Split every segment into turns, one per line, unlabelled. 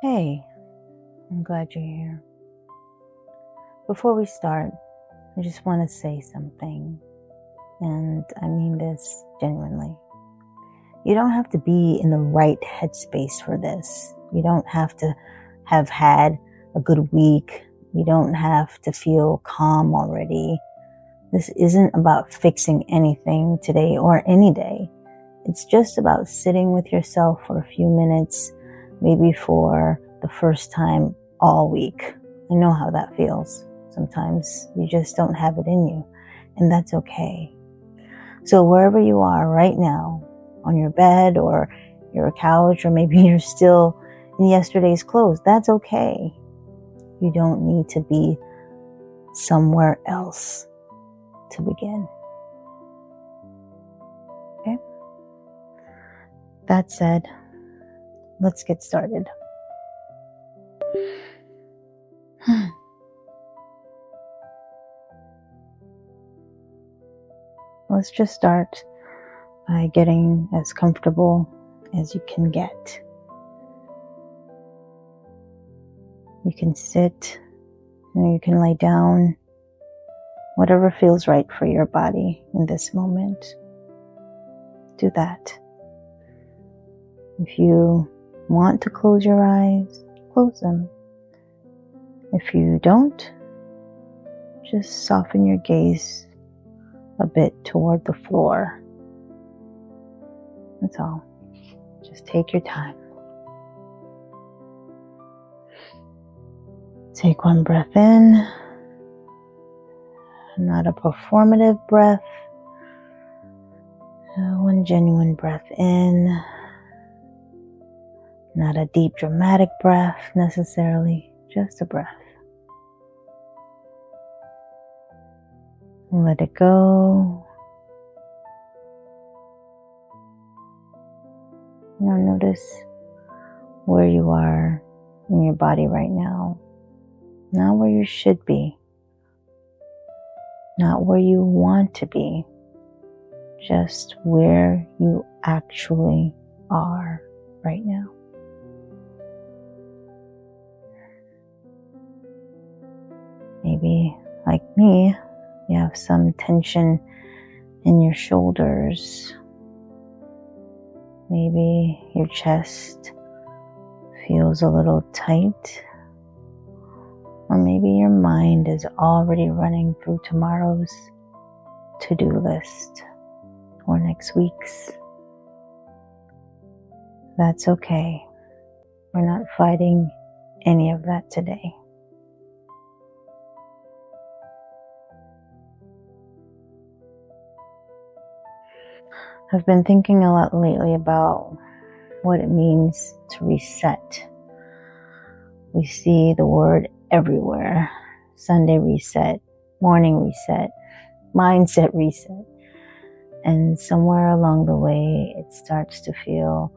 Hey, I'm glad you're here. Before we start, I just want to say something, and I mean this genuinely. You don't have to be in the right headspace for this. You don't have to have had a good week. You don't have to feel calm already. This isn't about fixing anything today or any day. It's just about sitting with yourself for a few minutes, maybe for the first time all week. I know how that feels. Sometimes you just don't have it in you, and that's okay. So wherever you are right now, on your bed or your couch, or maybe you're still in yesterday's clothes, that's okay. You don't need to be somewhere else to begin. Okay? That said, let's get started. Let's just start by getting as comfortable as you can get. You can sit, and you can lay down, whatever feels right for your body in this moment. Do that. If you want to close your eyes, close them. If you don't, just soften your gaze a bit toward the floor. That's all. Just take your time. Take one breath in, not a performative breath. One genuine breath in, not a deep dramatic breath necessarily, just a breath. Let it go. Now notice where you are in your body right now. Not where you should be. Not where you want to be. Just where you actually are right now. Maybe, like me, you have some tension in your shoulders. Maybe your chest feels a little tight. Or maybe your mind is already running through tomorrow's to-do list or next week's. That's okay. We're not fighting any of that today. I've been thinking a lot lately about what it means to reset. We see the word everywhere. Sunday reset, morning reset, mindset reset. And somewhere along the way, it starts to feel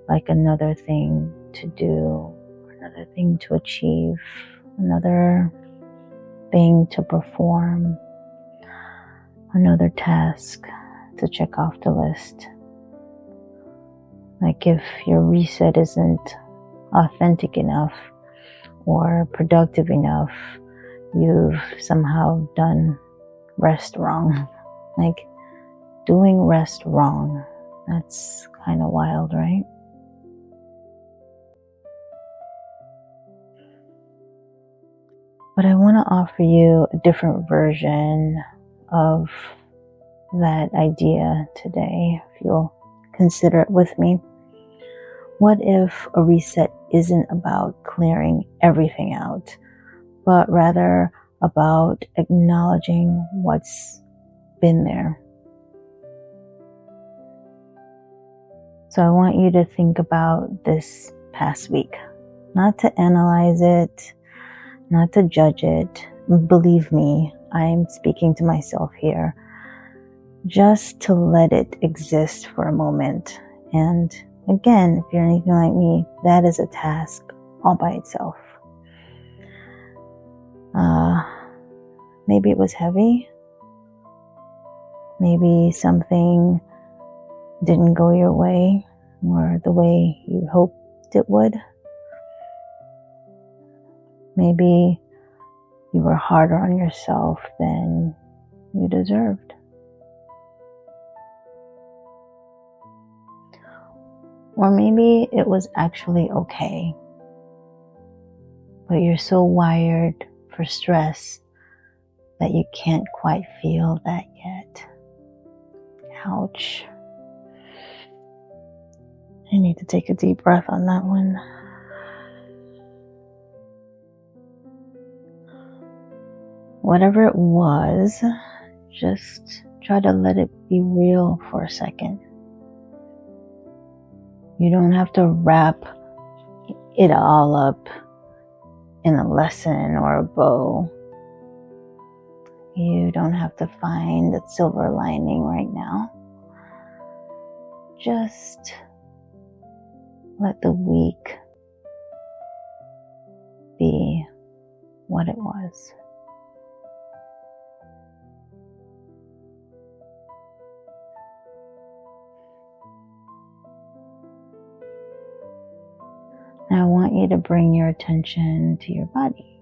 like another thing to do, another thing to achieve, another thing to perform, another task to check off the list. Like if your reset isn't authentic enough or productive enough, you've somehow done rest wrong. Like doing rest wrong. That's kind of wild, right? But I want to offer you a different version of that idea today, if you'll consider it with me. What if a reset isn't about clearing everything out, but rather about acknowledging what's been there? So I want you to think about this past week, not to analyze it, not to judge it. Believe me, I'm speaking to myself here. Just to let it exist for a moment. And again, if you're anything like me, that is a task all by itself. Maybe it was heavy. Maybe something didn't go your way or the way you hoped it would. Maybe you were harder on yourself than you deserved. Or maybe it was actually okay, but you're so wired for stress that you can't quite feel that yet. Ouch. I need to take a deep breath on that one. Whatever it was, just try to let it be real for a second. You don't have to wrap it all up in a lesson or a bow. You don't have to find the silver lining right now. Just let the week be what it was. Now I want you to bring your attention to your body.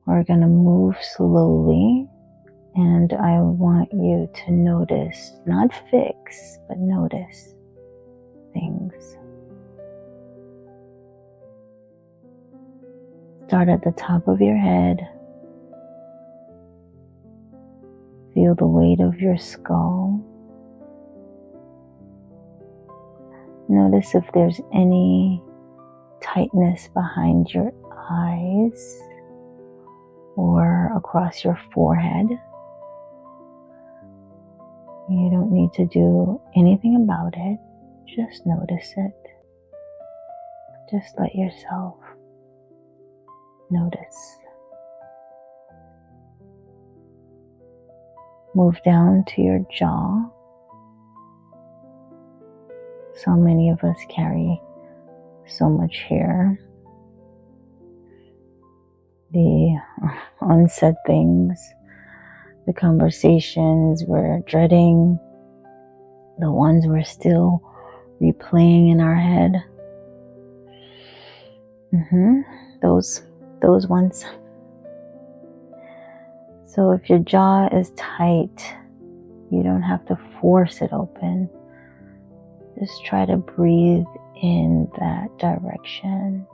We're going to move slowly, and I want you to notice, not fix, but notice things. Start at the top of your head. Feel the weight of your skull. Notice if there's any tightness behind your eyes or across your forehead. You don't need to do anything about it. Just notice it. Just let yourself notice. Move down to your jaw. So many of us carry so much hair. The unsaid things, the conversations we're dreading, the ones we're still replaying in our head. Those ones. So if your jaw is tight, you don't have to force it open. Just try to breathe in that direction.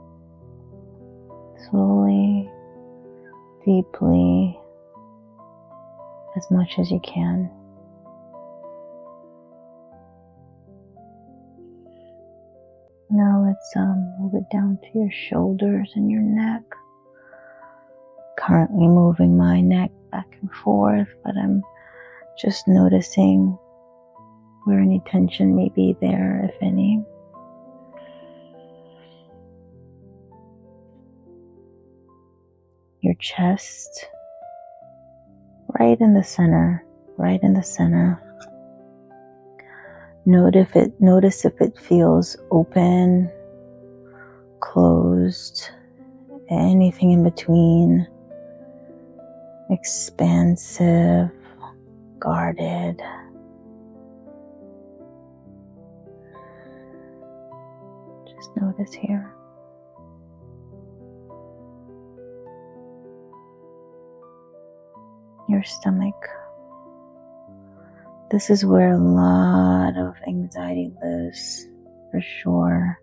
Slowly, deeply, as much as you can. Now let's move it down to your shoulders and your neck. Currently moving my neck back and forth, but I'm just noticing where any tension may be there, if any. Your chest, right in the center. Notice if it feels open, closed, anything in between, expansive, guarded. Just notice here. Your stomach. This is where a lot of anxiety lives, for sure.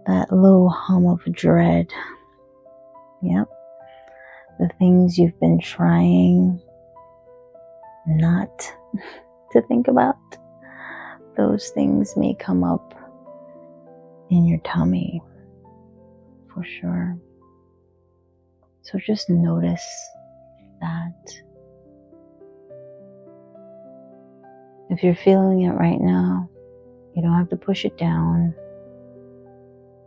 That low hum of dread. Yep. The things you've been trying not to think about. Those things may come up in your tummy, for sure. So just notice that. If you're feeling it right now, you don't have to push it down.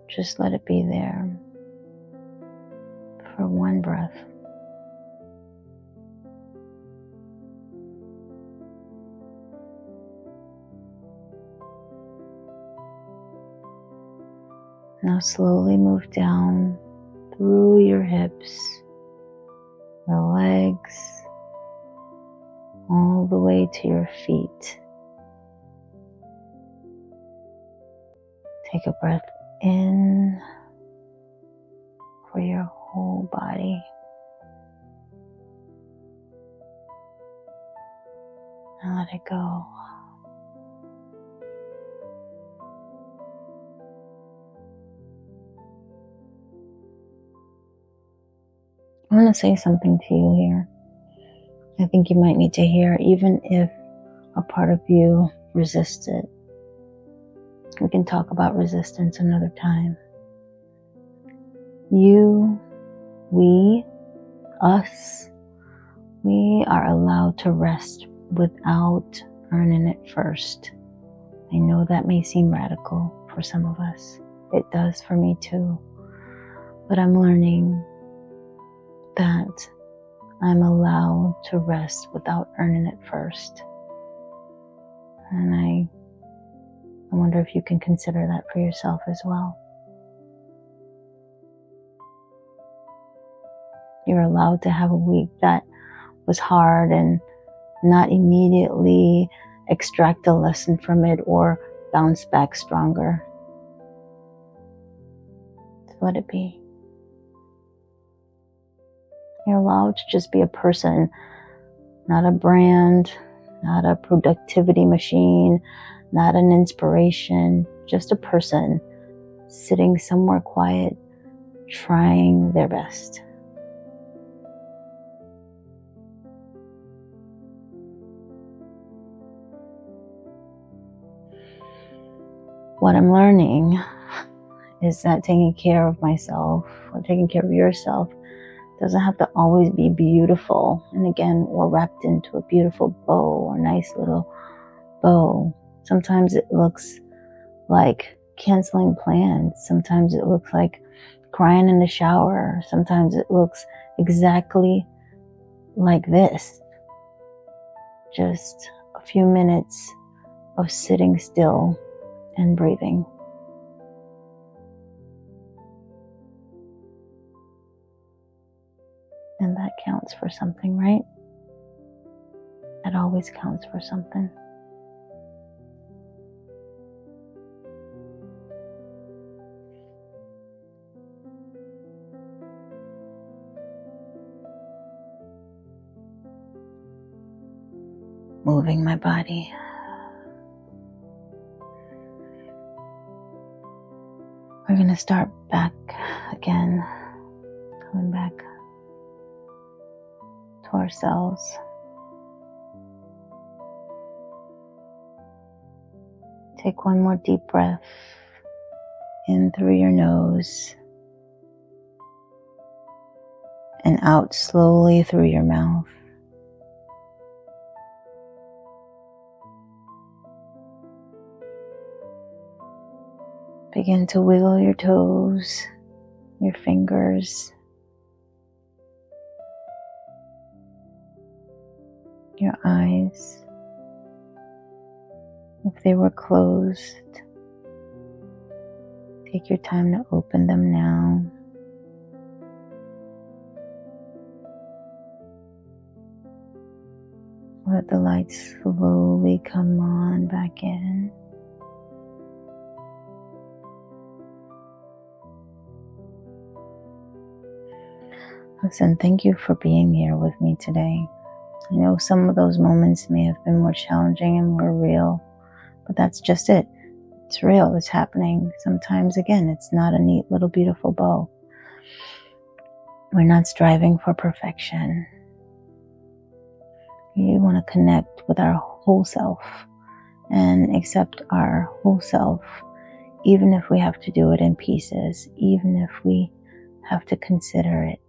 Just let it be there for one breath. Now slowly move down through your hips, your legs, all the way to your feet. Take a breath in for your whole body. And let it go. I want to say something to you here. I think you might need to hear, even if a part of you resists it. We can talk about resistance another time. You, we, us, we are allowed to rest without earning it first. I know that may seem radical for some of us. It does for me too. But I'm learning that I'm allowed to rest without earning it first. And I wonder if you can consider that for yourself as well. You're allowed to have a week that was hard and not immediately extract a lesson from it or bounce back stronger. Just let it be. You're allowed to just be a person, not a brand, not a productivity machine, not an inspiration, just a person sitting somewhere quiet, trying their best. What I'm learning is that taking care of myself or taking care of yourself doesn't have to always be beautiful. And again, or wrapped into a beautiful bow or nice little bow. Sometimes it looks like canceling plans. Sometimes it looks like crying in the shower. Sometimes it looks exactly like this. Just a few minutes of sitting still and breathing. And that counts for something, right? That always counts for something. Moving my body. We're going to start back again, coming back to ourselves. Take one more deep breath in through your nose and out slowly through your mouth. Begin to wiggle your toes, your fingers, your eyes. If they were closed, take your time to open them now. Let the light slowly come on back in. Listen, thank you for being here with me today. I know some of those moments may have been more challenging and more real, but that's just it. It's real, it's happening. Sometimes, again, it's not a neat little beautiful bow. We're not striving for perfection. We want to connect with our whole self and accept our whole self, even if we have to do it in pieces, even if we have to consider it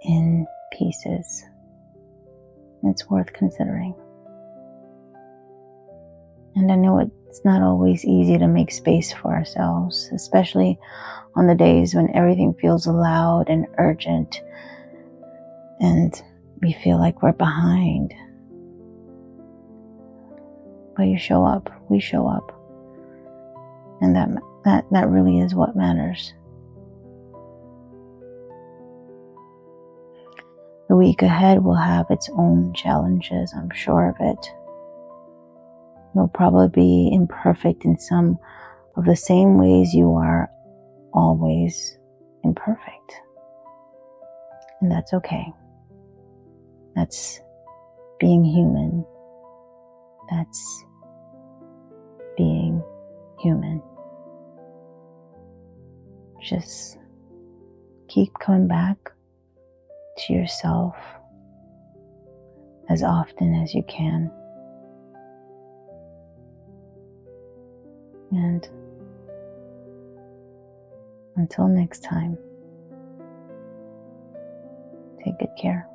in pieces. It's worth considering. And I know it's not always easy to make space for ourselves, especially on the days when everything feels loud and urgent and we feel like we're behind. But you show up, we show up. And that really is what matters. The week ahead will have its own challenges, I'm sure of it. You'll probably be imperfect in some of the same ways you are always imperfect. And that's okay. That's being human. That's being human. Just keep coming back to yourself as often as you can. And until next time, take good care.